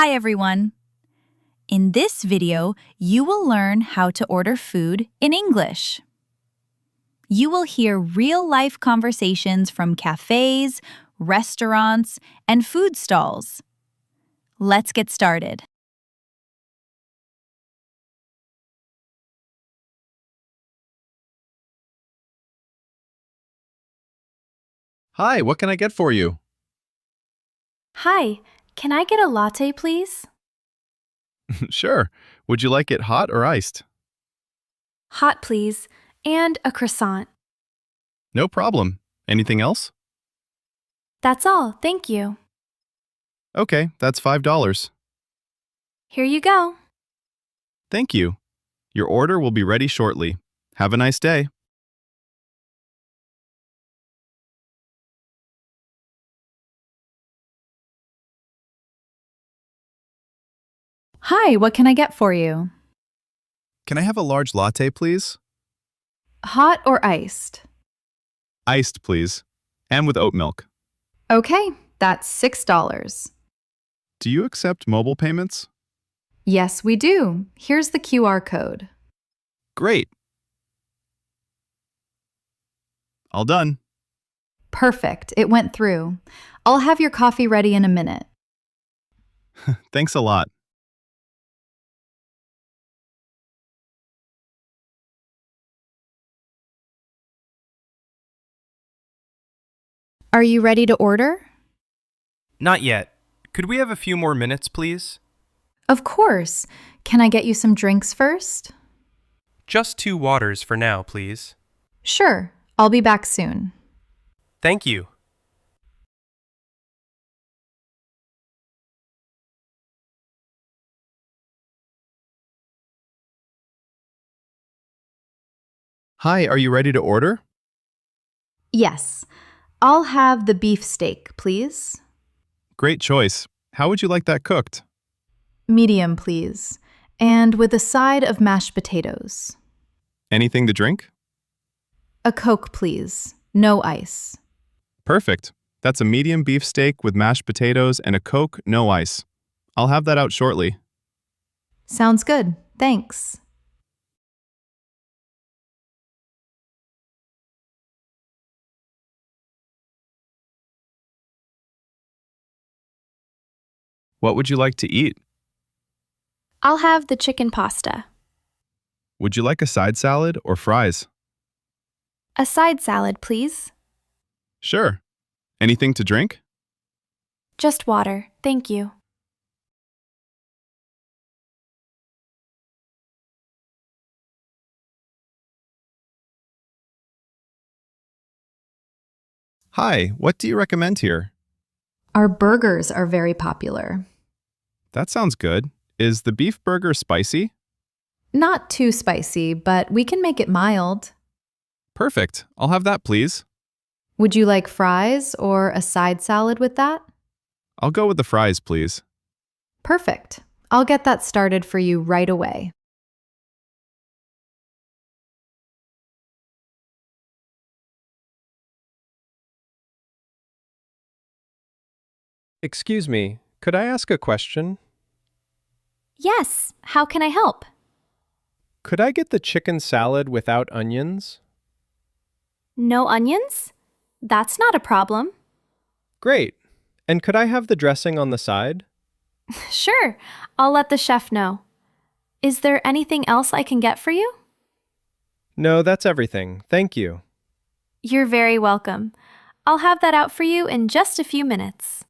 Hi everyone! In this video, you will learn how to order food in English. You will hear real-life conversations from cafes, restaurants, and food stalls. Let's get started. Hi, what can I get for you? Hi, can I get a latte, please? Sure. Would you like it hot or iced? Hot, please, and a croissant. No problem. Anything else? That's all, thank you. Okay, that's $5. Here you go. Thank you. Your order will be ready shortly. Have a nice day. Hi, what can I get for you? Can I have a large latte, please? Hot or iced? Iced, please. And with oat milk. Okay, that's $6. Do you accept mobile payments? Yes, we do. Here's the QR code. Great. All done. Perfect, it went through. I'll have your coffee ready in a minute. Thanks a lot. Are you ready to order? Not yet. Could we have a few more minutes, please? Of course. Can I get you some drinks first? Just 2 waters for now, please. Sure, I'll be back soon. Thank you. Hi, are you ready to order? Yes, I'll have the beef steak, please. Great choice. How would you like that cooked? Medium, please. And with a side of mashed potatoes. Anything to drink? A Coke, please. No ice. Perfect. That's a medium beef steak with mashed potatoes and a Coke, no ice. I'll have that out shortly. Sounds good. Thanks. What would you like to eat? I'll have the chicken pasta. Would you like a side salad or fries? A side salad, please. Sure. Anything to drink? Just water, thank you. Hi, what do you recommend here? Our burgers are very popular. That sounds good. Is the beef burger spicy? Not too spicy, but we can make it mild. Perfect. I'll have that, please. Would you like fries or a side salad with that? I'll go with the fries, please. Perfect. I'll get that started for you right away. Excuse me, could I ask a question? Yes, how can I help? Could I get the chicken salad without onions? No onions? That's not a problem. Great. And could I have the dressing on the side? Sure, I'll let the chef know. Is there anything else I can get for you? No, that's everything. Thank you. You're very welcome. I'll have that out for you in just a few minutes.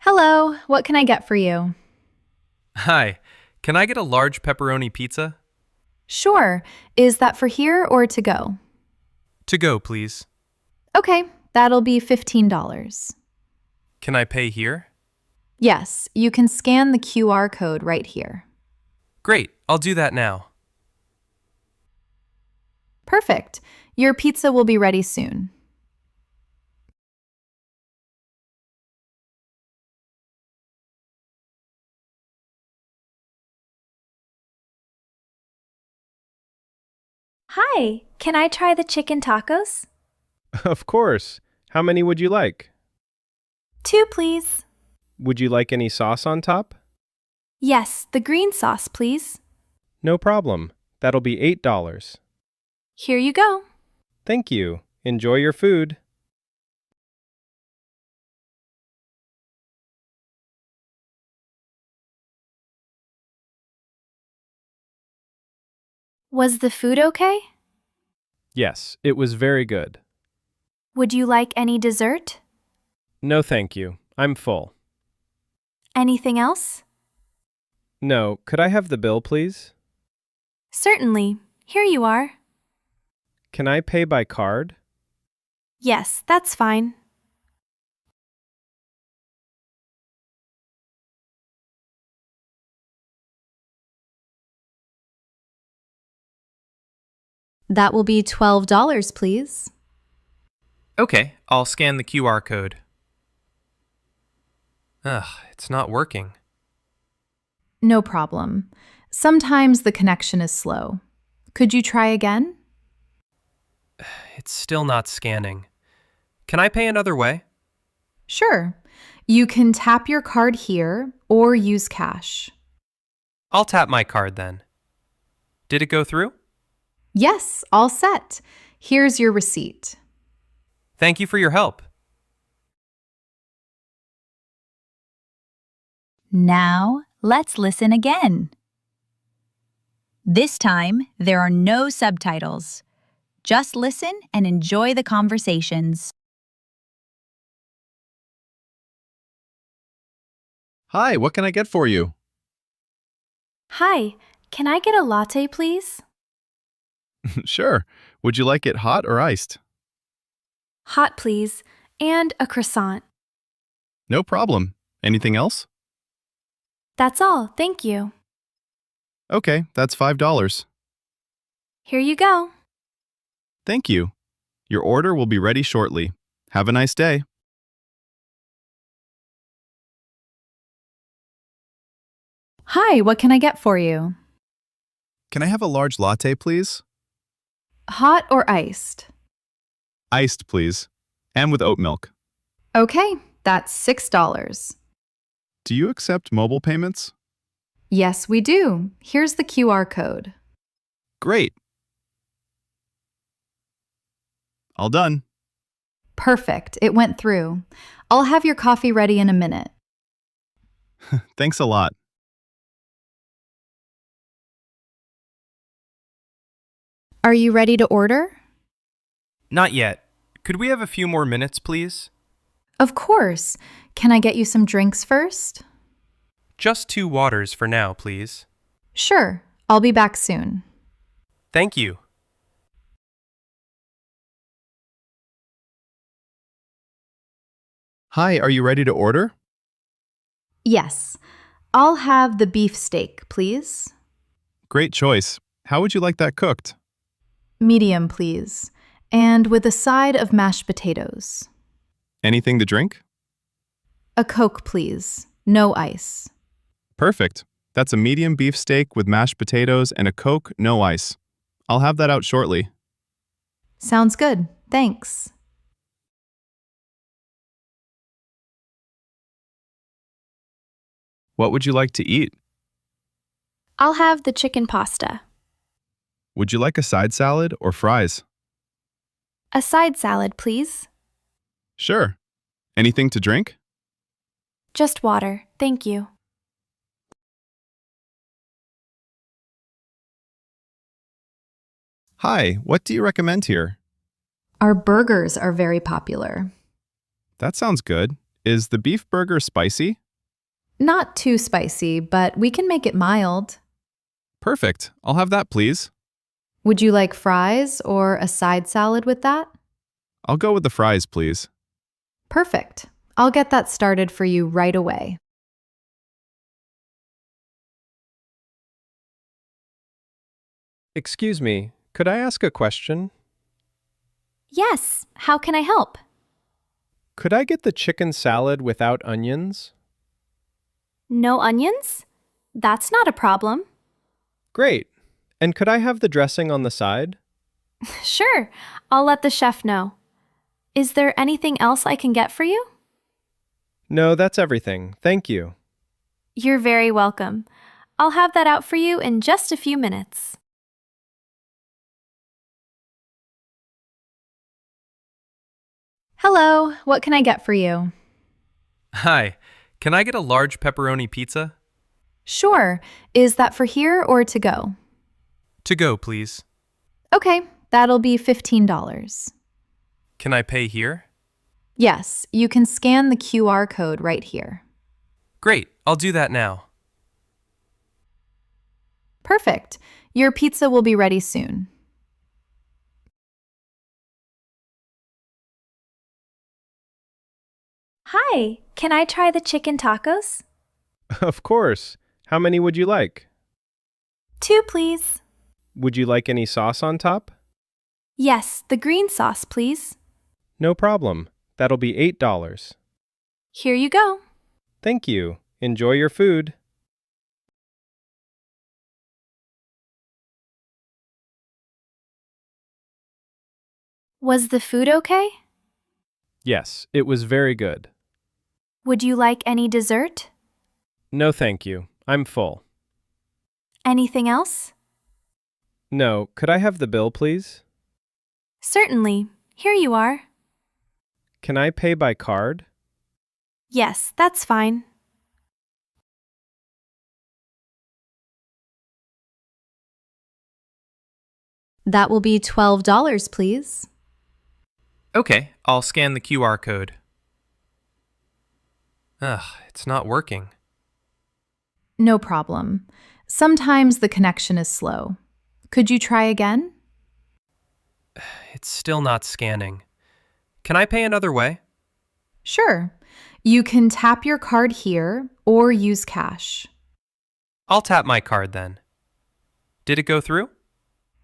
Hello, what can I get for you? Hi, can I get a large pepperoni pizza? Sure. Is that for here or to go? To go, please. Okay, that'll be $15. Can I pay here? Yes, you can scan the QR code right here. Great, I'll do that now. Perfect. Your pizza will be ready soon. Hi, Can I try the chicken tacos? Of course. How many would you like? 2, please. Would you like any sauce on top? Yes, the green sauce, please. No problem. That'll be $8. Here you go. Thank you. Enjoy your food. Was the food okay? Yes, it was very good. Would you like any dessert? No, thank you. I'm full. Anything else? No, could I have the bill, please? Certainly. Here you are. Can I pay by card? Yes, that's fine. That will be $12, please. Okay, I'll scan the QR code. Ugh, it's not working. No problem. Sometimes the connection is slow. Could you try again? It's still not scanning. Can I pay another way? Sure. You can tap your card here or use cash. I'll tap my card then. Did it go through? Yes, all set. Here's your receipt. Thank you for your help. Now, let's listen again. This time, there are no subtitles. Just listen and enjoy the conversations. Hi, what can I get for you? Hi, can I get a latte, please? Sure. Would you like it hot or iced? Hot, please, and a croissant. No problem. Anything else? That's all, thank you. Okay, that's $5. Here you go. Thank you. Your order will be ready shortly. Have a nice day. Hi, what can I get for you? Can I have a large latte, please? Hot or iced? Iced, please. And with oat milk. Okay, that's $6. Do you accept mobile payments? Yes, we do. Here's the QR code. Great. All done. Perfect, it went through. I'll have your coffee ready in a minute. Thanks a lot. Are you ready to order? Not yet. Could we have a few more minutes, please? Of course. Can I get you some drinks first? Just 2 waters for now, please. Sure, I'll be back soon. Thank you. Hi, are you ready to order? Yes, I'll have the beef steak, please. Great choice. How would you like that cooked? Medium, please. And with a side of mashed potatoes. Anything to drink? A Coke, please. No ice. Perfect. That's a medium beef steak with mashed potatoes and a Coke, no ice. I'll have that out shortly. Sounds good. Thanks. What would you like to eat? I'll have the chicken pasta. Would you like a side salad or fries? A side salad, please. Sure. Anything to drink? Just water, thank you. Hi, what do you recommend here? Our burgers are very popular. That sounds good. Is the beef burger spicy? Not too spicy, but we can make it mild. Perfect. I'll have that, please. Would you like fries or a side salad with that? I'll go with the fries, please. Perfect. I'll get that started for you right away. Excuse me, could I ask a question? Yes, how can I help? Could I get the chicken salad without onions? No onions? That's not a problem. Great. And could I have the dressing on the side? Sure, I'll let the chef know. Is there anything else I can get for you? No, that's everything. Thank you. You're very welcome. I'll have that out for you in just a few minutes. Hello, what can I get for you? Hi, can I get a large pepperoni pizza? Sure. Is that for here or to go? To go, please. Okay, that'll be $15. Can I pay here? Yes, you can scan the QR code right here. Great, I'll do that now. Perfect. Your pizza will be ready soon. Hi, can I try the chicken tacos? Of course. How many would you like? 2, please. Would you like any sauce on top? Yes, the green sauce, please. No problem. That'll be $8. Here you go. Thank you. Enjoy your food. Was the food okay? Yes, it was very good. Would you like any dessert? No, thank you. I'm full. Anything else? No, could I have the bill, please? Certainly. Here you are. Can I pay by card? Yes, that's fine. That will be $12, please. Okay, I'll scan the QR code. Ugh, it's not working. No problem. Sometimes the connection is slow. Could you try again? It's still not scanning. Can I pay another way? Sure. You can tap your card here or use cash. I'll tap my card then. Did it go through?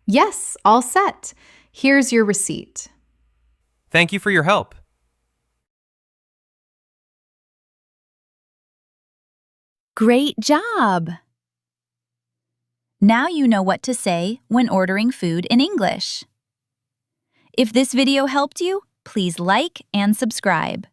Yes, all set. Here's your receipt. Thank you for your help. Great job! Now you know what to say when ordering food in English. If this video helped you, please like and subscribe.